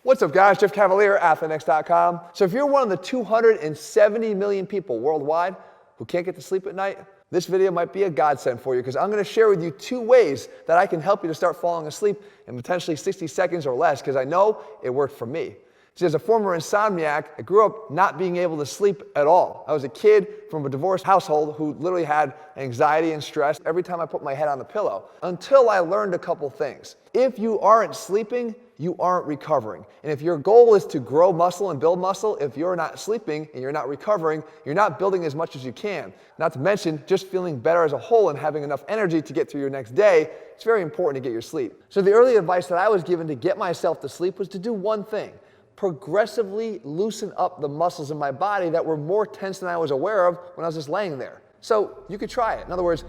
What's up guys, Jeff Cavaliere, Athlenex.com. So if you're one of the 270 million people worldwide who can't get to sleep at night, this video might be a godsend for you because I'm going to share with you 2 ways that I can help you to start falling asleep in potentially 60 seconds or less because I know it worked for me. See, as a former insomniac, I grew up not being able to sleep at all. I was a kid from a divorced household who literally had anxiety and stress every time I put my head on the pillow, until I learned a couple things. If you aren't sleeping, you aren't recovering. And if your goal is to grow muscle and build muscle, if you're not sleeping and you're not recovering, you're not building as much as you can. Not to mention just feeling better as a whole and having enough energy to get through your next day, it's very important to get your sleep. So the early advice that I was given to get myself to sleep was to do one thing: progressively loosen up the muscles in my body that were more tense than I was aware of when I was just laying there. So you could try it. In other words,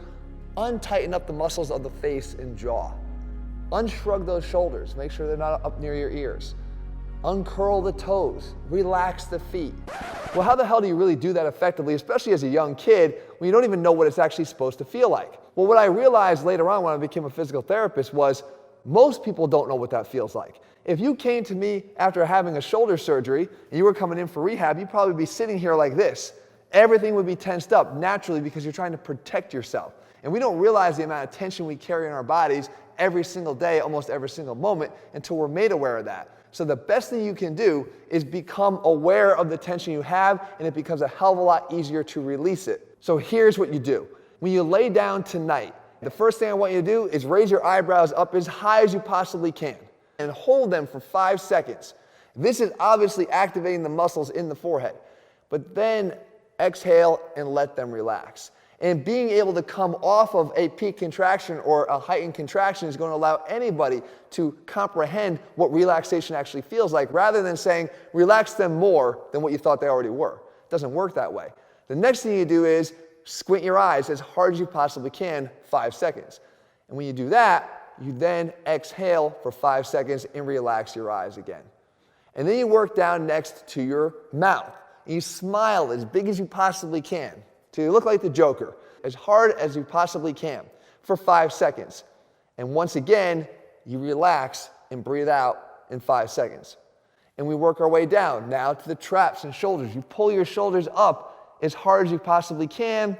untighten up the muscles of the face and jaw. Unshrug those shoulders, make sure they're not up near your ears. Uncurl the toes, relax the feet. Well, how the hell do you really do that effectively, especially as a young kid, when you don't even know what it's actually supposed to feel like? Well, what I realized later on when I became a physical therapist was most people don't know what that feels like. If you came to me after having a shoulder surgery and you were coming in for rehab, you'd probably be sitting here like this. Everything would be tensed up naturally because you're trying to protect yourself. And we don't realize the amount of tension we carry in our bodies every single day, almost every single moment, until we're made aware of that. So the best thing you can do is become aware of the tension you have, and it becomes a hell of a lot easier to release it. So here's what you do. When you lay down tonight, the first thing I want you to do is raise your eyebrows up as high as you possibly can and hold them for 5 seconds. This is obviously activating the muscles in the forehead. But then exhale and let them relax. And being able to come off of a peak contraction or a heightened contraction is going to allow anybody to comprehend what relaxation actually feels like, rather than saying, relax them more than what you thought they already were. It doesn't work that way. The next thing you do is squint your eyes as hard as you possibly can, 5 seconds. And when you do that, you then exhale for 5 seconds and relax your eyes again. And then you work down next to your mouth. And you smile as big as you possibly can. So you look like the Joker, as hard as you possibly can for 5 seconds. And once again, you relax and breathe out in 5 seconds. And we work our way down now to the traps and shoulders. You pull your shoulders up as hard as you possibly can,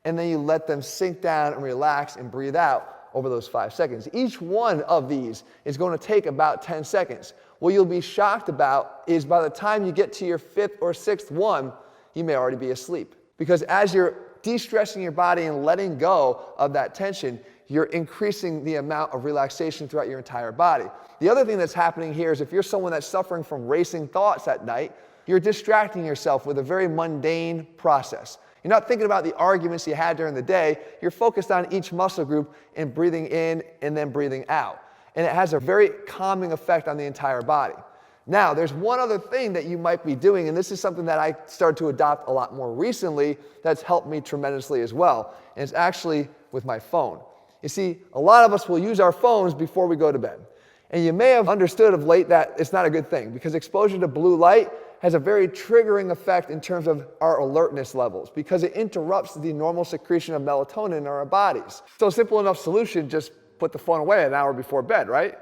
and then you let them sink down and relax and breathe out over those 5 seconds. Each one of these is going to take about 10 seconds. What you'll be shocked about is by the time you get to your 5th or 6th one, you may already be asleep. Because as you're de-stressing your body and letting go of that tension, you're increasing the amount of relaxation throughout your entire body. The other thing that's happening here is if you're someone that's suffering from racing thoughts at night, you're distracting yourself with a very mundane process. You're not thinking about the arguments you had during the day. You're focused on each muscle group and breathing in and then breathing out. And it has a very calming effect on the entire body. Now, there's one other thing that you might be doing, and this is something that I started to adopt a lot more recently that's helped me tremendously as well, and it's actually with my phone. You see, a lot of us will use our phones before we go to bed. And you may have understood of late that it's not a good thing because exposure to blue light has a very triggering effect in terms of our alertness levels because it interrupts the normal secretion of melatonin in our bodies. So a simple enough solution, just put the phone away an hour before bed, right?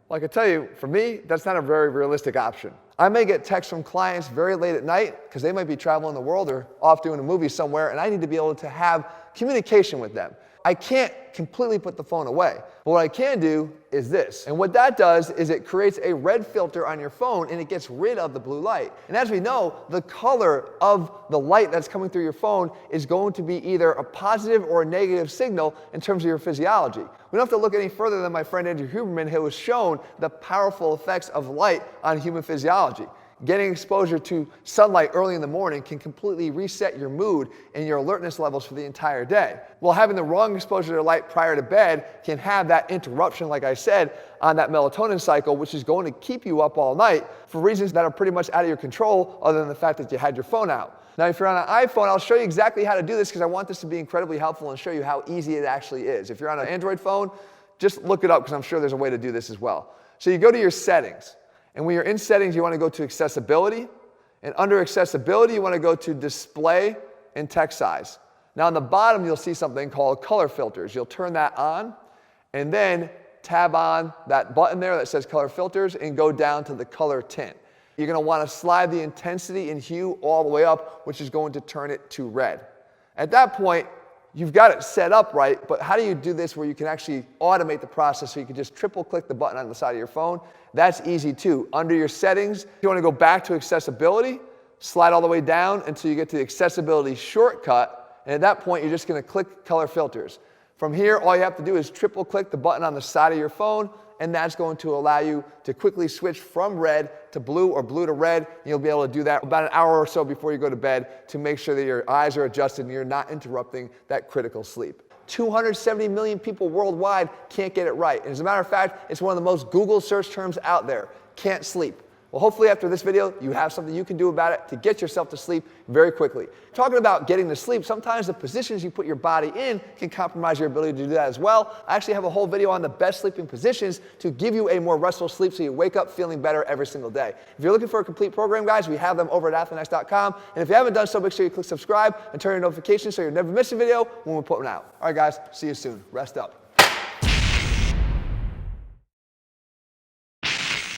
Well, I can tell you, for me, that's not a very realistic option. I may get texts from clients very late at night because they might be traveling the world or off doing a movie somewhere, and I need to be able to have communication with them. I can't completely put the phone away. But what I can do is this. And what that does is it creates a red filter on your phone and it gets rid of the blue light. And as we know, the color of the light that's coming through your phone is going to be either a positive or a negative signal in terms of your physiology. We don't have to look any further than my friend Andrew Huberman, who has shown the powerful effects of light on human physiology. Getting exposure to sunlight early in the morning can completely reset your mood and your alertness levels for the entire day. While having the wrong exposure to light prior to bed can have that interruption, like I said, on that melatonin cycle, which is going to keep you up all night for reasons that are pretty much out of your control other than the fact that you had your phone out. Now, if you're on an iPhone, I'll show you exactly how to do this because I want this to be incredibly helpful and show you how easy it actually is. If you're on an Android phone, just look it up because I'm sure there's a way to do this as well. So you go to your settings. And when you're in settings, you want to go to accessibility. And under accessibility, you want to go to display and text size. Now on the bottom, you'll see something called color filters. You'll turn that on. And then tab on that button there that says color filters and go down to the color tint. You're going to want to slide the intensity and hue all the way up, which is going to turn it to red. At that point, you've got it set up right, but how do you do this where you can actually automate the process so you can just triple click the button on the side of your phone? That's easy too. Under your settings, you want to go back to accessibility, slide all the way down until you get to the accessibility shortcut, and at that point, you're just going to click color filters. From here, all you have to do is triple click the button on the side of your phone, and that's going to allow you to quickly switch from red to blue or blue to red. You'll be able to do that about an hour or so before you go to bed to make sure that your eyes are adjusted and you're not interrupting that critical sleep. 270 million people worldwide can't get it right. And as a matter of fact, it's one of the most Googled search terms out there, can't sleep. Well, hopefully after this video, you have something you can do about it to get yourself to sleep very quickly. Talking about getting to sleep, sometimes the positions you put your body in can compromise your ability to do that as well. I actually have a whole video on the best sleeping positions to give you a more restful sleep so you wake up feeling better every single day. If you're looking for a complete program, guys, we have them over at athlenex.com. And if you haven't done so, make sure you click subscribe and turn your notifications so you'll never miss a video when we put one out. All right, guys, see you soon. Rest up.